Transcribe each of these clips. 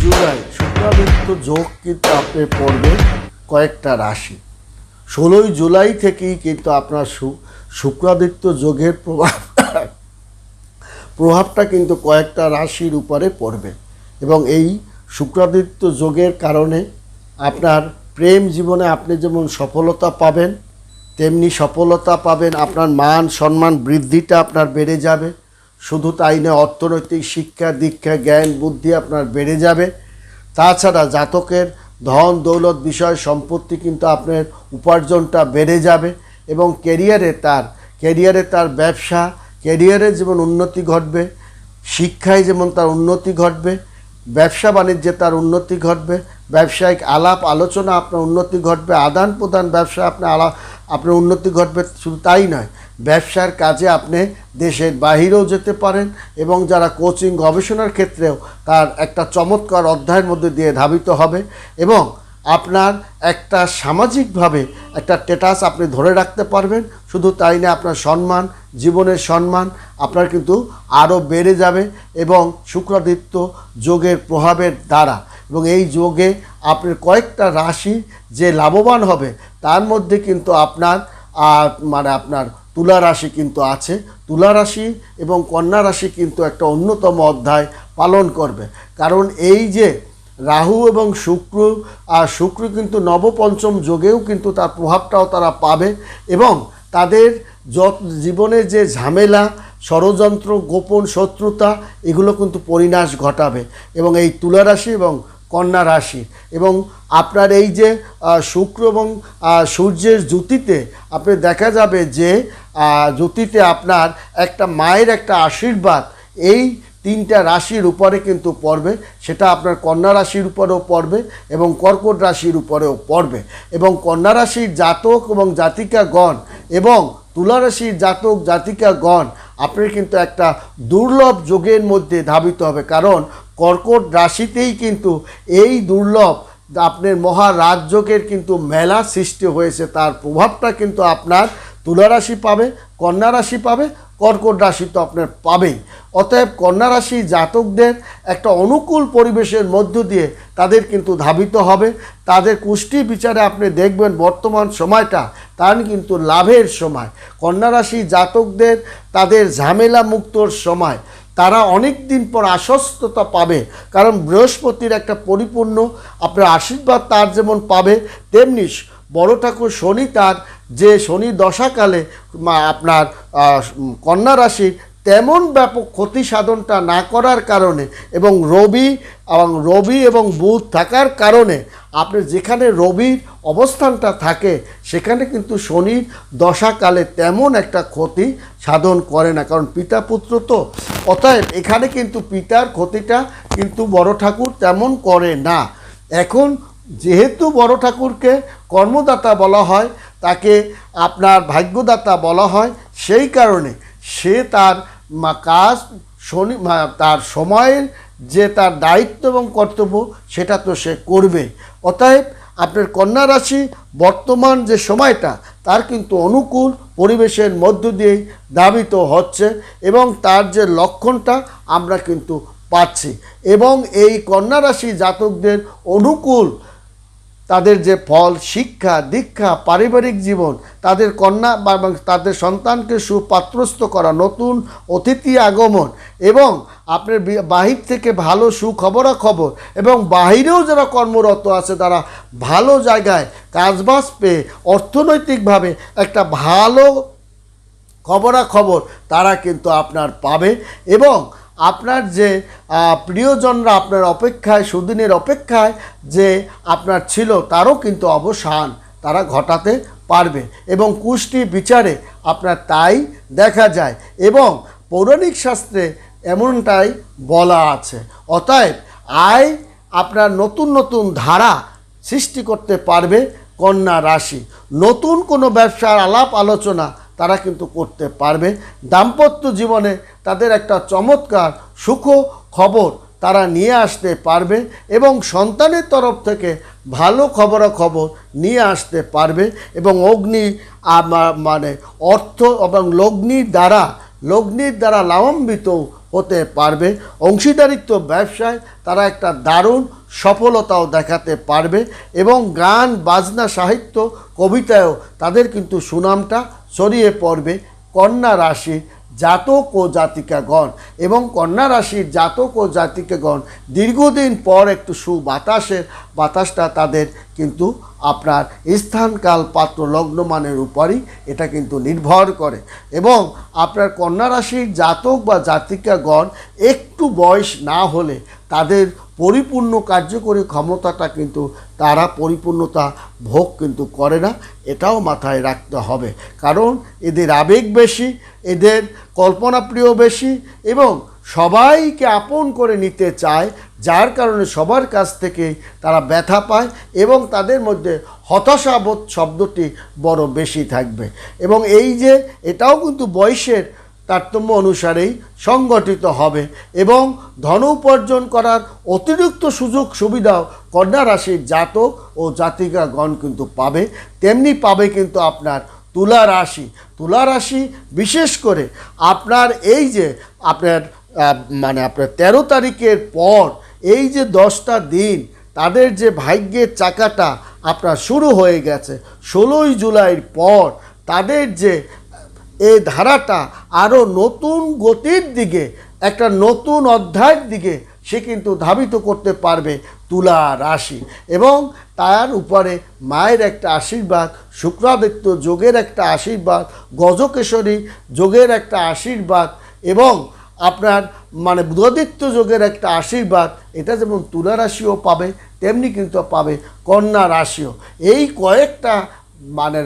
জুলাই শুক্রাদিত্য যোগ কিন্তু আপনার পড়বে কয়েকটা রাশি। 16 জুলাই থেকেই কিন্তু আপনার শুক্রাদিত্য যোগের প্রভাবটা কিন্তু কয়েকটা রাশির উপরে পড়বে এবং এই শুক্রাদিত্য যোগের কারণে আপনার প্রেম জীবনে আপনি যেমন সফলতা পাবেন, তেমনি সফলতা পাবেন, আপনার মান সম্মান বৃদ্ধিটা আপনার বেড়ে যাবে। শুধু তাই নয়, অর্থনৈতিক শিক্ষা দীক্ষা জ্ঞান বুদ্ধি আপনার বেড়ে যাবে। তাছাড়া জাতকের ধন দৌলত বিষয় সম্পত্তি কিন্তু আপনার উপার্জনটা বেড়ে যাবে এবং ক্যারিয়ারে তার ব্যবসা, ক্যারিয়ারে যেমন উন্নতি ঘটবে, শিক্ষায় যেমন তার উন্নতি ঘটবে, ব্যবসা বাণিজ্যে তার উন্নতি ঘটবে, ব্যবসায়িক আলাপ আলোচনা আপনার উন্নতি ঘটবে, আদান প্রদান ব্যবসা আপনার উন্নতি ঘটবে। শুধু তাই নয়, ব্যবসার কাজে আপনি দেশের বাহিরেও যেতে পারেন এবং যারা কোচিং গবেষণার ক্ষেত্রেও তার একটা চমৎকার অধ্যায়ের মধ্যে দিয়ে ধাবিত হবে এবং আপনার একটা সামাজিকভাবে একটা স্ট্যাটাস আপনি ধরে রাখতে পারবেন। শুধু তাই না, আপনার সম্মান, জীবনের সম্মান আপনার কিন্তু আরও বেড়ে যাবে এবং শুক্রাদিত্য যোগের প্রভাবের দ্বারা এবং এই যোগে আপনার কয়েকটা রাশি যে লাভবান হবে তার মধ্যে কিন্তু আপনার আপনার তুলা রাশি কিন্তু আছে। তুলা রাশি এবং কন্যা রাশি কিন্তু একটা অন্যতম অধ্যায় পালন করবে, কারণ এই যে রাহু এবং শুক্র কিন্তু নবপঞ্চম যোগেও কিন্তু তার প্রভাবটাও তারা পাবে এবং তাদের জীবনের যে ঝামেলা, ষড়যন্ত্র, গোপন শত্রুতা এগুলো কিন্তু পরিণাশ ঘটাবে এবং এই তুলা রাশি এবং কন্যা রাশি এবং আপনার এই যে শুক্র এবং সূর্যের জ্যোতিতে আপনি দেখা যাবে যে জ্যোতিতে আপনার একটা মায়ের একটা আশীর্বাদ এই তিনটা রাশির উপরে কিন্তু পড়বে। সেটা আপনার কন্যা রাশির উপরেও পড়বে এবং কর্কট রাশির উপরেও পড়বে এবং কন্যা রাশির জাতক এবং জাতিকাগণ এবং তুলা রাশির জাতক জাতিকাগণ আপনার কিন্তু একটা দুর্লভ যোগের মধ্যে ধাবিত হবে, কারণ কর্কট রাশিতেই কিন্তু এই দুর্লভ আপনার মহারাজযোগের কিন্তু মেলা সৃষ্টি হয়েছে। তার প্রভাবটা কিন্তু আপনার তুলা রাশি পাবে, কন্যা রাশি পাবে, কর্কট রাশি তো আপনার পাবেই। অতএব কন্যা রাশি জাতকদের একটা অনুকূল পরিবেশের মধ্য দিয়ে তাদের কিন্তু ধাবিত হবে। তাদের কুষ্টি বিচারে আপনি দেখবেন বর্তমান সময়টা তার কিন্তু লাভের সময়। কন্যা রাশি জাতকদের তাদের ঝামেলা মুক্তর সময়, তারা অনেক দিন পর আশ্বস্ততা পাবে, কারণ বৃহস্পতির একটা পরিপূর্ণ আপনার আশীর্বাদ তার যেমন পাবে, তেমনি বড় ঠাকুর শনি তার যে শনি দশাকালে আপনার কন্যা রাশির তেমন ব্যাপক ক্ষতি সাধনটা না করার কারণে এবং রবি এবং বুধ থাকার কারণে আপনার যেখানে রবির অবস্থানটা থাকে সেখানে কিন্তু শনির দশাকালে তেমন একটা ক্ষতি সাধন করে না, কারণ পিতা পুত্র তো। অতএব এখানে কিন্তু পিতার ক্ষতিটা কিন্তু বড় ঠাকুর তেমন করে না। এখন যেহেতু বড় ঠাকুরকে কর্মদাতা বলা হয়, তাকে আপনার ভাগ্যদাতা বলা হয়, সেই কারণে সে তার কাজ তার সময়ের যে তার দায়িত্ব এবং কর্তব্য সেটা তো সে করবে। অতএব আপনার কন্যা রাশি বর্তমান যে সময়টা তার কিন্তু অনুকূল পরিবেশের মধ্য দিয়েই ধাবিত হচ্ছে এবং তার যে লক্ষণটা আমরা কিন্তু পাচ্ছি এবং এই কন্যা রাশি জাতকদের অনুকূল তাদের যে ফল, শিক্ষা দীক্ষা, পারিবারিক জীবন, তাদের কন্যা এবং তাদের সন্তানকে সুপাত্রস্থ করা, নতুন অতিথি আগমন এবং আপনার বাহির থেকে ভালো সুখবরাখবর এবং বাহিরেও যারা কর্মরত আছে তারা ভালো জায়গায় কাজবাজ পেয়ে অর্থনৈতিকভাবে একটা ভালো খবরাখবর তারা কিন্তু আপনার পাবে এবং আপনার যে প্রিয়জনরা আপনার অপেক্ষায়, সুদিনের অপেক্ষায় যে আপনার ছিল তারও কিন্তু অবসান তারা ঘটাতে পারবে এবং কুষ্টি বিচারে আপনার তাই দেখা যায় এবং পৌরাণিক শাস্ত্রে এমনটাই বলা আছে। অতএব আপনার নতুন নতুন ধারা সৃষ্টি করতে পারবে কন্যা রাশি। নতুন কোনো ব্যবসার আলাপ আলোচনা তারা কিন্তু করতে পারবে। দাম্পত্য জীবনে তাদের একটা চমৎকার সুখ খবর তারা নিয়ে আসতে পারবে এবং সন্তানের তরফ থেকে ভালো খবরাখবর নিয়ে আসতে পারবে এবং অর্থ এবং লগ্নির দ্বারা লগ্নির দ্বারা লাভান্বিত হতে পারবে। অংশীদারিত্ব ব্যবসায় তারা একটা দারুণ সফলতাও দেখাতে পারবে এবং গান বাজনা সাহিত্য কবিতায়ও তাদের কিন্তু সুনামটা ছড়িয়ে পড়বে। কন্যা রাশি জাতক ও জাতিকাগণ এবং কন্যা রাশির জাতক ও জাতিকাগণ দীর্ঘদিন পর একটু বাতাসটা তাদের কিন্তু আপনার স্থানকাল পাত্র লগ্নমানের উপরই এটা কিন্তু নির্ভর করে। এবং আপনার কন্যা রাশির জাতক বা জাতিকাগণ একটু বয়স না হলে তাদের পরিপূর্ণ কার্যকরী ক্ষমতাটা কিন্তু তারা পরিপূর্ণতা ভোগ কিন্তু করে না, এটাও মাথায় রাখতে হবে। কারণ এদের আবেগ বেশি, এদের কল্পনাপ্রিয় বেশি এবং সবাইকে আপন করে নিতে চায়, যার কারণে সবার কাছ থেকে তারা ব্যথা পায় এবং তাদের মধ্যে হতাশাবোধ শব্দটি বড় বেশি থাকবে। এবং এই যে এটাও কিন্তু বয়সের তারতম্য অনুসারেই সংগঠিত হবে এবং ধন উপার্জন করার অতিরিক্ত সুযোগ সুবিধাও কন্যা রাশির জাতক ও জাতিকাগণ কিন্তু পাবে। তেমনি পাবে কিন্তু আপনার তুলা রাশি। তুলা রাশি বিশেষ করে আপনার এই যে আপনার আপনার 13 তারিখের পর এই যে 10টা দিন তাদের যে ভাগ্যের চাকাটা আপনার শুরু হয়ে গেছে, 16ই জুলাইয়ের পর তাদের যে এই ধারাটা আরও নতুন গতির দিকে, একটা নতুন অধ্যায়ের দিকে সে কিন্তু ধাবিত করতে পারবে তুলা রাশি। এবং তার উপরে মায়ের একটা আশীর্বাদ, শুক্রাদিত্য যোগের একটা আশীর্বাদ, গজকেশরী যোগের একটা আশীর্বাদ এবং আপনার বুধাদিত্য যোগের একটা আশীর্বাদ, এটা যেমন তুলা রাশিও পাবে তেমনি কিন্তু পাবে কন্যা রাশিও। এই কয়েকটা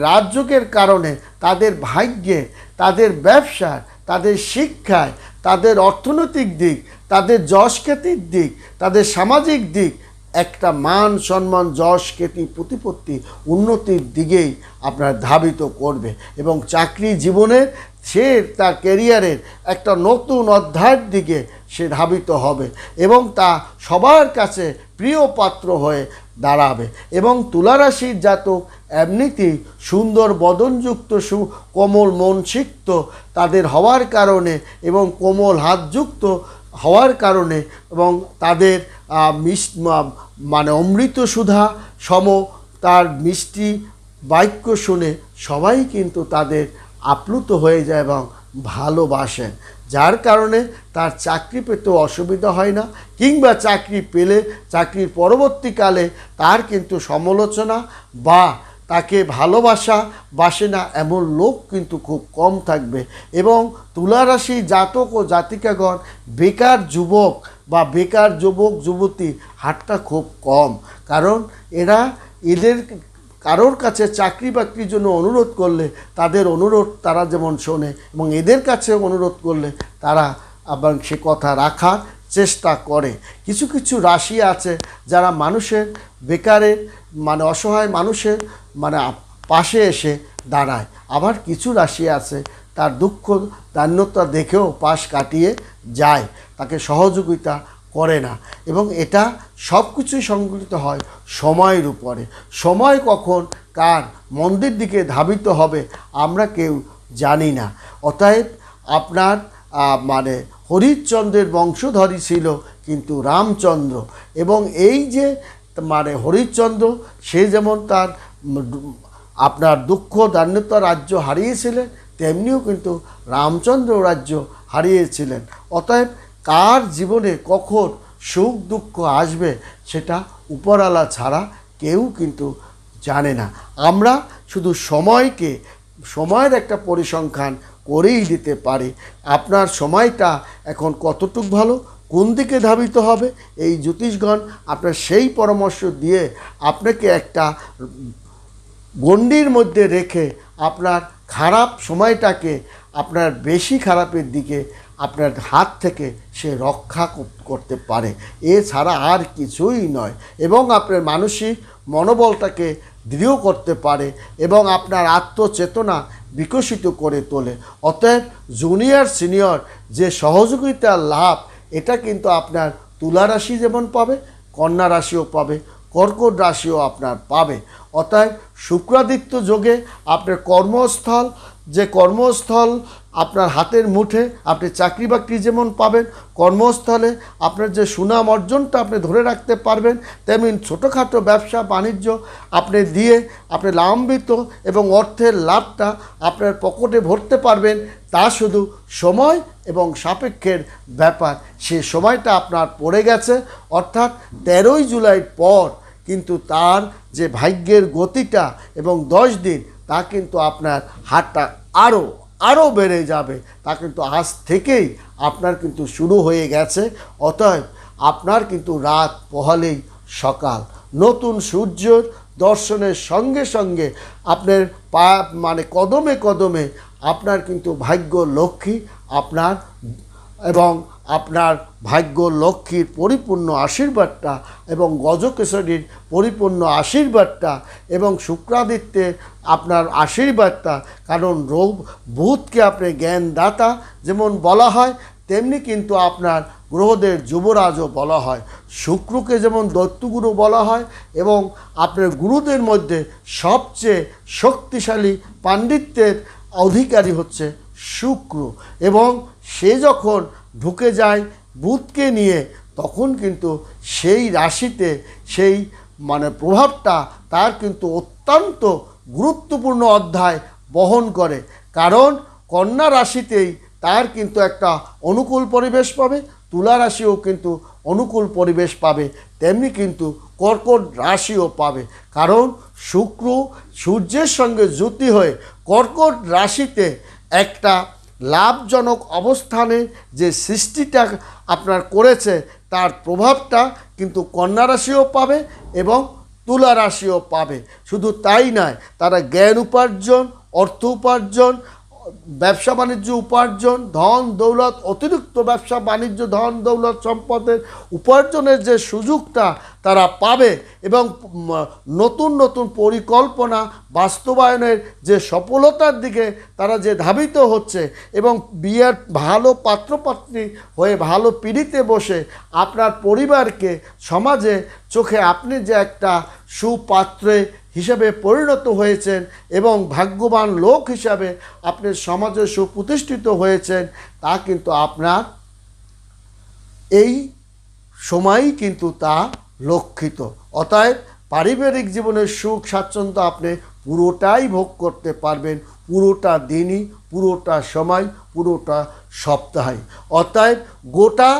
রাজযোগের কারণে তাদের ভাগ্যে, তাদের ব্যবসায়, তাদের শিক্ষায়, তাদের অর্থনৈতিক দিক, তাদের যশ খ্যাতির দিক, তাদের সামাজিক দিক একটা মান সম্মান যশ খ্যাতি প্রতিপত্তি উন্নতির দিকেই আপনার ধাবিত করবে এবং চাকরি জীবনে সে তার ক্যারিয়ারের একটা নতুন অধ্যায়ের দিকে সে ধাবিত হবে এবং তা সবার কাছে প্রিয় পাত্র হয়ে দাঁড়াবে। এবং তুলারাশির জাতক এমনিতেই সুন্দর বদনযুক্ত কোমল মনসিক্ত তাদের হওয়ার কারণে এবং কোমল হাতযুক্ত হওয়ার কারণে এবং তাদের অমৃত সুধা সম তার মিষ্টি বাক্য শুনে সবাই কিন্তু তাদের আপ্লুত হয়ে যায় এবং ভালোবাসেন, যার কারণে তার চাকরি পেতেও অসুবিধা হয় না কিংবা চাকরি পেলে চাকরির পরবর্তীকালে তার কিন্তু সমালোচনা বা তাকে বাসে না এমন লোক কিন্তু খুব কম থাকবে। এবং তুলারাশি জাতক ও জাতিকাগণ বেকার যুবক বা বেকার যুবক যুবতী হারটা খুব কম, কারণ এদের কারোর কাছে চাকরি বাকরির জন্য অনুরোধ করলে তাদের অনুরোধ তারা যেমন শোনে এবং এদের কাছে অনুরোধ করলে তারা আবার সে কথা রাখার চেষ্টা করে। কিছু কিছু রাশি আছে যারা মানুষের বেকারের অসহায় মানুষের পাশে এসে দাঁড়ায়, আবার কিছু রাশি আছে তার দুঃখ দারিদ্রতা দেখেও পাশ কাটিয়ে যায়, তাকে সহযোগিতা করে না। এবং এটা সব কিছুই সংগঠিত হয় সময়ের উপরে। সময় কখন কার মন্দির দিকে ধাবিত হবে আমরা কেউ জানি না। অতএব আপনার হরিশ্চন্দ্রের বংশধরই ছিল কিন্তু রামচন্দ্র, এবং এই যে হরিশ্চন্দ্র সে যেমন তার আপনার দুঃখ দারিদ্রতা রাজ্য হারিয়েছিলেন তেমনিও কিন্তু রামচন্দ্র রাজ্য হারিয়েছিলেন। অতএব কার জীবনে কখন সুখ দুঃখ আসবে সেটা উপরওয়ালা ছাড়া কেউ কিন্তু জানে না। আমরা শুধু সময়ের একটা পরিসংখ্যান করেই দিতে পারি। আপনার সময়টা এখন কতটুকু ভালো, কোন দিকে ধাবিত হবে, এই জ্যোতিষগণ আপনার সেই পরামর্শ দিয়ে আপনাকে একটা গণ্ডির মধ্যে রেখে আপনার খারাপ সময়টাকে আপনার বেশি খারাপের দিকে আপনার হাত থেকে সে রক্ষা করতে পারে, এছাড়া আর কিছুই নয়। এবং আপনার মানসিক মনোবলটাকে দৃঢ় করতে পারে এবং আপনার আত্মচেতনা বিকশিত করে তোলে। অতএব জুনিয়র সিনিয়র যে সহযোগিতার লাভ এটা কিন্তু আপনার তুলা রাশি যেমন পাবে, কন্যা রাশিও পাবে, কর্কট রাশিও আপনার পাবে। অতএব শুক্রাদিত্য যোগে আপনার কর্মস্থল, যে কর্মস্থল আপনার হাতের মুঠে, আপনি চাকরি বাকরি যেমন পাবেন, কর্মস্থলে আপনার যে সুনাম অর্জনটা আপনি ধরে রাখতে পারবেন, তেমনি ছোটোখাটো ব্যবসা বাণিজ্য আপনি দিয়ে আপনি লাভান্বিত এবং অর্থের লাভটা আপনার পকেটে ভরতে পারবেন। তা শুধু সময় এবং সাপেক্ষের ব্যাপার। সে সময়টা আপনার পড়ে গেছে, অর্থাৎ 13ই জুলাইয়ের পর কিন্তু তার যে ভাগ্যের গতিটা এবং 10 দিন, তা কিন্তু আপনার হাতটা আরও বেড়ে যাবে। তা কিন্তু আজ থেকেই আপনার কিন্তু শুরু হয়ে গেছে। অতএব আপনার কিন্তু রাত পোহালেই সকাল, নতুন সূর্যের দর্শনের সঙ্গে সঙ্গে আপনার কদমে কদমে আপনার কিন্তু ভাগ্য লক্ষ্মী আপনার এবং আপনার ভাগ্য লক্ষ্মীর পরিপূর্ণ আশীর্বাদটা এবং গজকেশরীর পরিপূর্ণ আশীর্বাদটা এবং শুক্রাদিত্যের আপনার আশীর্বাদটা, কারণ বুধকে আপনি জ্ঞানদাতা যেমন বলা হয়, তেমনি কিন্তু আপনার গ্রহদের যুবরাজও বলা হয়। শুক্রকে যেমন দৈত্যগুরু বলা হয় এবং আপনার গুরুদের মধ্যে সবচেয়ে শক্তিশালী পাণ্ডিত্যের অধিকারী হচ্ছে শুক্র, এবং সে যখন ঢুকে যায় বুধকে নিয়ে, তখন কিন্তু সেই রাশিতে সেই প্রভাবটা তার কিন্তু অত্যন্ত গুরুত্বপূর্ণ অধ্যায় বহন করে। কারণ কন্যা রাশিতেই তার কিন্তু একটা অনুকূল পরিবেশ পাবে, তুলা রাশিও কিন্তু অনুকূল পরিবেশ পাবে, তেমনি কিন্তু কর্কট রাশিও পাবে। কারণ শুক্র সূর্যের সঙ্গে যুতি হয়ে কর্কট রাশিতে একটা লাভজনক অবস্থানে যে সৃষ্টিটা আপনার করেছে, তার প্রভাবটা কিন্তু কন্যা রাশিও পাবে এবং তুলা রাশিও পাবে। শুধু তাই নয়, তারা জ্ঞান উপার্জন, অর্থ উপার্জন, ব্যবসা বাণিজ্য উপার্জন, ধন দৌলত, অতিরিক্ত ব্যবসা বাণিজ্য ধন দৌলত সম্পদের উপার্জনের যে সুযোগটা তারা পাবে এবং নতুন নতুন পরিকল্পনা বাস্তবায়নের যে সফলতার দিকে তারা যে ধাবিত হচ্ছে এবং বিয়ের ভালো পাত্রপাত্রী হয়ে ভালো পিঁড়িতে বসে আপনার পরিবারকে সমাজে চোখে আপনি যে একটা সুপাত্রে হিসেবে পরিণত হয়েছেন এবং ভাগ্যবান লোক হিসাবে আপনি সমাজে সুপ্রতিষ্ঠিত হয়েছেন, তা কিন্তু আপনার এই সময়ই কিন্তু তা লক্ষিত। অতএব পারিবারিক জীবনের সুখ স্বাচ্ছন্দ্য আপনি পুরোটাই ভোগ করতে পারবেন, পুরোটা দিনই, পুরোটা সময়, পুরোটা সপ্তাহে। অতএব গোটা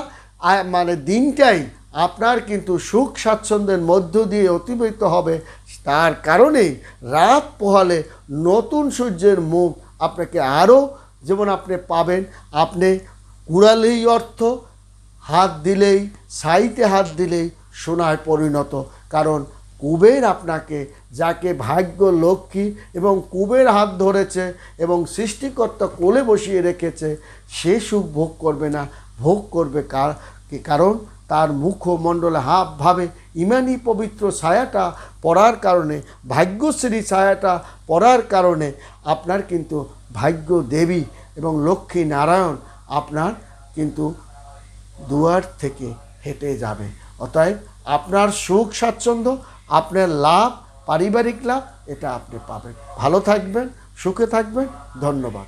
দিনটাই আপনার কিন্তু সুখ স্বাচ্ছন্দ্যের মধ্য দিয়ে অতিবাহিত হবে। তার কারণেই রাত পোহালে নতুন সূর্যের মুখ আপনাকে আরও যেমন আপনি পাবেন, আপনি কুড়ালেই অর্থ, হাত দিলেই, সাইতে হাত দিলেই সোনায় পরিণত। কারণ কুবের আপনাকে, যাকে ভাগ্য লক্ষ্মী এবং কুবের হাত ধরেছে এবং সৃষ্টিকর্তা কোলে বসিয়ে রেখেছে, সে সুখ ভোগ করবে না, ভোগ করবে কারণ তার মুখমণ্ডলে ভাবে ইমানি পবিত্র ছায়াটা পড়ার কারণে, ভাগ্যশ্রী ছায়াটা পড়ার কারণে আপনার কিন্তু ভাগ্য দেবী এবং লক্ষ্মী নারায়ণ আপনার কিন্তু দুয়ার থেকে হেঁটে যাবে। অতএব আপনার সুখ স্বাচ্ছন্দ্য, আপনার লাভ, পারিবারিক লাভ, এটা আপনি পাবেন। ভালো থাকবেন, সুখে থাকবেন। ধন্যবাদ।